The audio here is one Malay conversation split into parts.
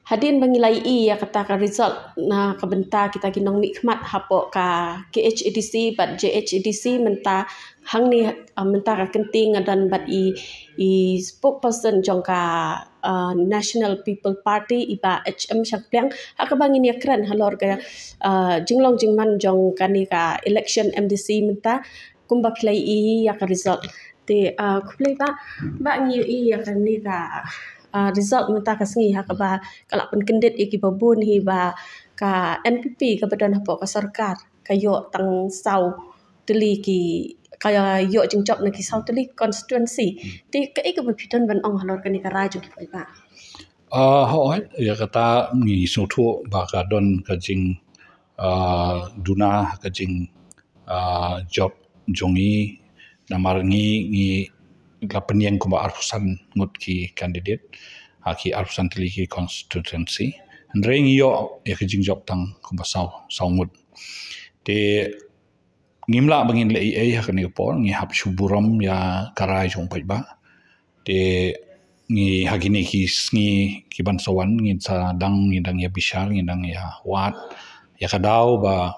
Hadin bangilai ya kata ka result na kabenta kita kinong mikmat hapo ka KHADC but JHADC menta hang ni menta ka kenting dan bat i spokesperson jong ka National People Party iba HM Syakpiang hakabangin ya keren halor ka jinglong jingman jong kani ka election MDC menta kumba play ya ka result te kuplay ba ngi ya kani ka result menta kasngi hakaba kalak penkendit iki babun hi ba ka NPP ka badan hapo ka sarkar kayo tang sau teli ki kaya yo jingjob na ki sau teli constituency ti ka ik bapidon ban ong halor kani ka raju ki ba hoi ya kata ngi sutu ba ka don ka jing duna ka jing job jongi namar ngi lapenyang kumba arpusan ngut ki kandidat ki arpusan tili ki constituency ndreng yo ya ki job tang kumba sau ngut te ngimla bangin le ai ha kan por ngi hap shuburam ya karai jong pai ba te ngi hagini ki bansawan ngi sa dang ya bishal ngi dang ya wat ya kadau ba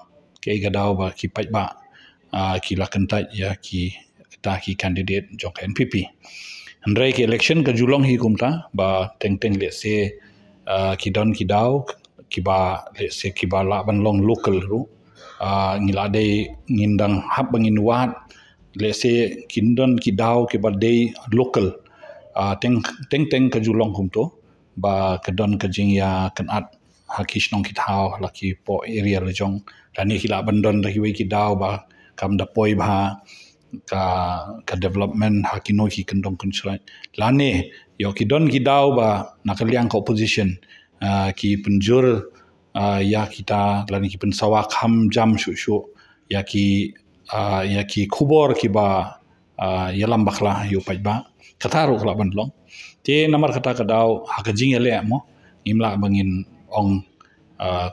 ki pai ba ki lakentai ya ki kandidat jong NPP andrai ki election ka julong hi kumta ba teng le se ki don ki dau ki ba le se ki ba la ban long local ru ngila dei ngindang hab bangin wat le se kindon ki dau ki ba dei local teng ka julong kumto ba ka don ka jing ya kan at hakish nong ki thau laki po area le jong lani ki la ban don ki we ki dau ba kam da poi ba ka development hakino ki kendong kunsulat lane yo ki don ki dau ba nakaliang ka opposition ki penjur ya kita lani ki pensawa kham jam shu ya ki khubor ki ba ya lambakla yo pai ba kataru kala bandlong te namar kata kadau hakajing ele mo imla bangin ong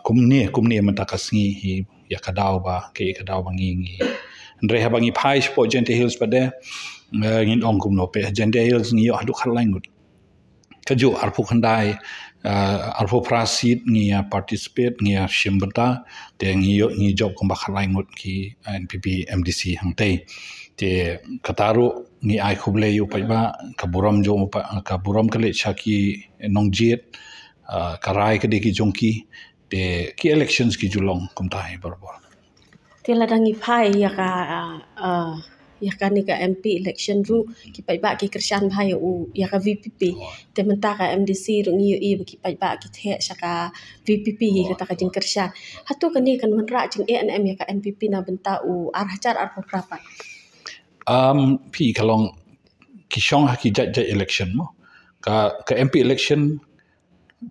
kumni matakasngi hi ya kadau ba ke kadau bangi ndre ha bangi phai spo gente hills pade ngin ong kumno pe gente hills ngi adu khalangut kaju arpu khandai arpu prasit ngi participate ngi shimbata te ngi job kumba khalangut ki NPP MDC hangtai te kataru ngi ai khuble yu pai ba kaburam kale chaki nongjet karai ke ki jongki te ki elections ki julong kumtai barbor tela dangi phai ya ka ni ka MP election ru ki pai ba ki kersan bhai u ya ka VPP te menta ka MDC ru ngi ki pai ba ki the saka VPP hi kata ka jing kersan hatu ka ni kan manra jing ANM ya ka MPP na benta u arhacar arpaprapat pi kalong kishong haki jaj election mo ka MP election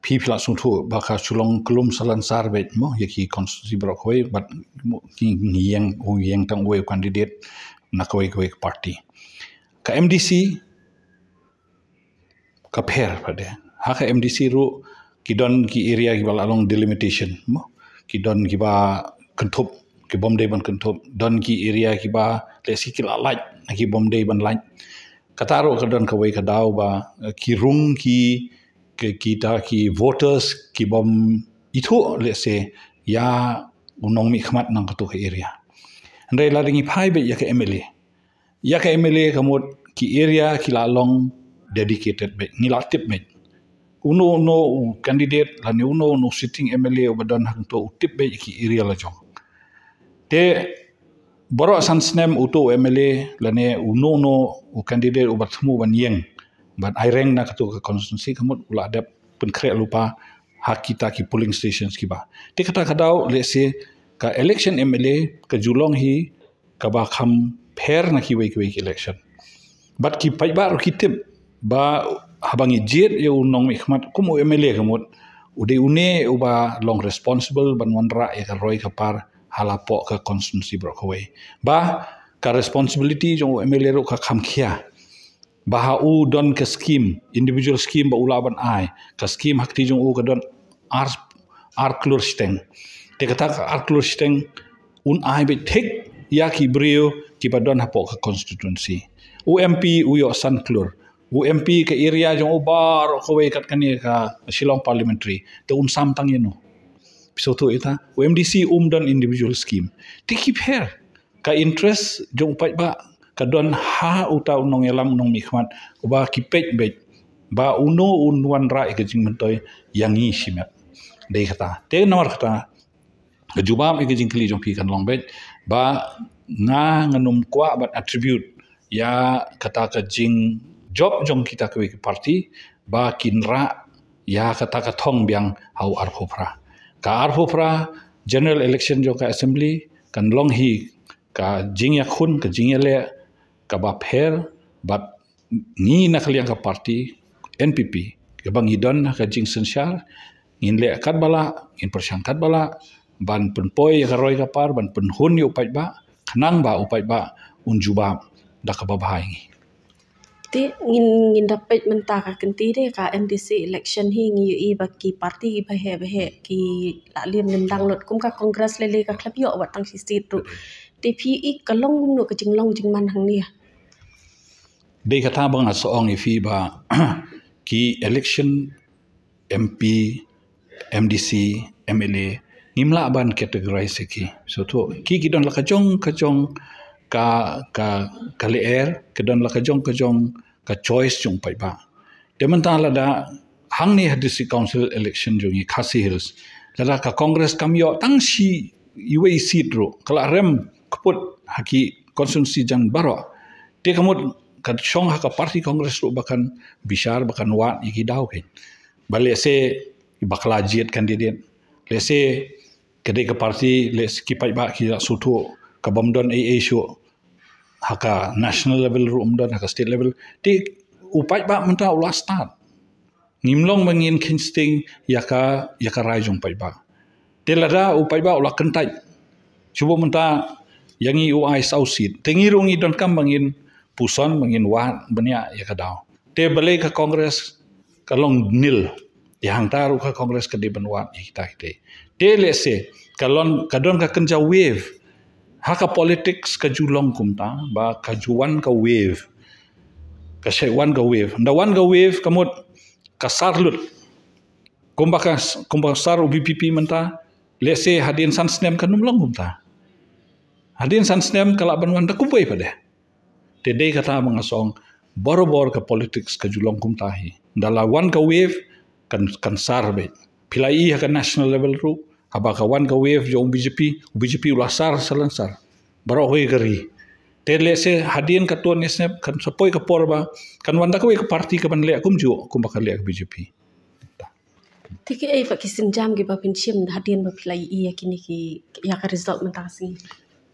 pi pila suntu baka sulong kelum salansar bet mo yaki konstitusi brokoi but yang tang we kandidat nakoi party ka MDC ka pher pade ha ka MDC ru kidon ki area ki bala along delimitation mo kidon ki ba kentup ki bomdai ban kentup don ki area ki ba lesi ki la laj ki bomdai ban laj kataro ka don ka we ka dau ba ki rung ki kita ki voters ki bom itu let's say ya unong mi khmat nang ka to area ndai la ringi phai be ya ka MLA kamot ki area ki la long dedicated be ni la tip me uno no candidate la ni uno no sitting MLA obadan hang to tip be ki area la jong te boro sansnem uto MLA la ne uno no candidate obat thmu ban yeng but I rank na katu constituency kamut ula ada penkre lupa hak kita ki polling stations ki ba te kata kadau let's say ka election MLA ka julong hi ka ba kham pher na ki we election but ki pai ba ki tip ba habangi jet ye unong mi khmat kumu MLA kamut ude une uba long responsible ban wanra e ka roi ka par halapo ka constituency brokaway ba ka responsibility jong MLA ro ka kham khia baha u don ke scheme individual scheme ba ulaban ai ka scheme hakti jong u ka don ar klur steng te kata ar klur steng un ai be thik ya ki brio ki ba don hapo ka constituency UMP u yo san klur UMP ke area jong ubar ko we kat kani ka Shillong parliamentary te unsam tang yeno so tu ita UMDC dan individual scheme they keep here ka interest jong pai ba ka don ha uta unong elam unong mikmat ba kipet bet ba uno unwan ra ke jing mentoy yang yi simet dei kata te nomor kata kejubam ke jing kli jong pi kan long bet ba nga nganum kwa bat attribute ya kata ke jing job jong kita ke parti ba kinra ya kata ka thong biang hau arphopra ka arphopra general election jong ka assembly kan long hi ka jing ya khun ka jing ya le ka ba pher bat ni na kaliang ka parti NPP ke bang idon ka jing sensyar ngin le kat bala in persang kat bala ban penpoi ka roi ka par ban penhun yu pai ba khanang ba upai ba unjuba da ka babahai ti ngin dapat mentah ka kenti de ka MDC election hi ngi baki parti bahe ki lalim ngendang lot kum ka kongres lele ka klab yo wat tang sisit tu TPI kalong no ka jinglong jingman hang ni de kata bang asong ifi ba ki election MP MDC MLA ngimla ban categorize ki so tu ki don la kajong ka leer ke don la kajong ka choice jong pai ba de mentang la da hang ni district council election jong i Khasi Hills la ka congress kam yo tang si iwe seat ro kala rem kput haki konstitusi jan baro de kamut ka chong ha ka parti congress ro bakan bishar bakan wat iki daw ke bale se bakla jiet candidate lese kedai ke parti les kipai ba ki sutu ka bomdon AA show haka national level room dan haka state level di upai ba menta ulah start ngimlong mangin kinsting yaka rajong pai ba telada upai ba ulah kentai cuba menta yangi UI sausit tengirungi don kam mangin puson mangin wat benya yaka daw te balai ka kongres kalong nil yang taru ka kongres ke di benwat kita te lese kalon kadon ka kenja wave haka politics ka julong kumta ba kajuan ka wave ka shaiwan ka wave ndawan ka wave kamut kasarlut kumbasar UBPP menta lese hadin sansnem kanum long kumta hadin sansnem kala benwan da kubai pada te dei kata mengasong bor-bor ka politics ka julong kumta hi ndalawan ka wave kan sarbe pilai haka national level ru haba kawan ka wave jo BJP ulah sar salansar baro hoi gari tele se hadien ka tuan nesnep kan sapoi ka porba kan wanda ka parti ka ban le kum jo kum bakal le BJP tiki ai fa kisin jam ge ba pinchim hadien ba pilai kini ki ya ka result mentasi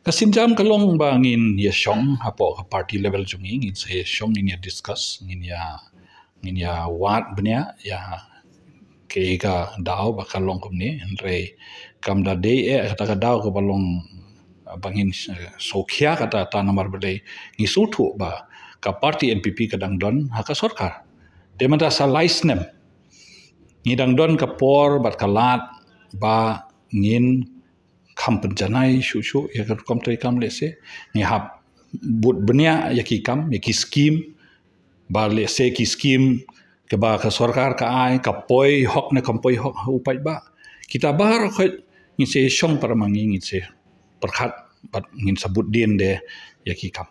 kasin jam kalong bangin ya shong hapo ka party level jungi ngin se shong in ya discuss ngin ya wat benya ya ke ka daw bakalong kumni andre kam da day kata ka daw ko balong bangin sokhia kata ta nomor bele ngisutu ba ka parti NPP kadang don haka sarkar de mata sa licenem ngidang don ka por bat kalat ba ngin kam penjanai shu ya ka kom tai kam lese ni hap but benya ya ki kam ya ki scheme ba lese ki scheme ke ba ka sarkar ka ai ka poi hok ne kampoi hok upai ba kita bar khat ngin se shong paramangi ngin se perkhat bat ngin sabut din de ya ki kam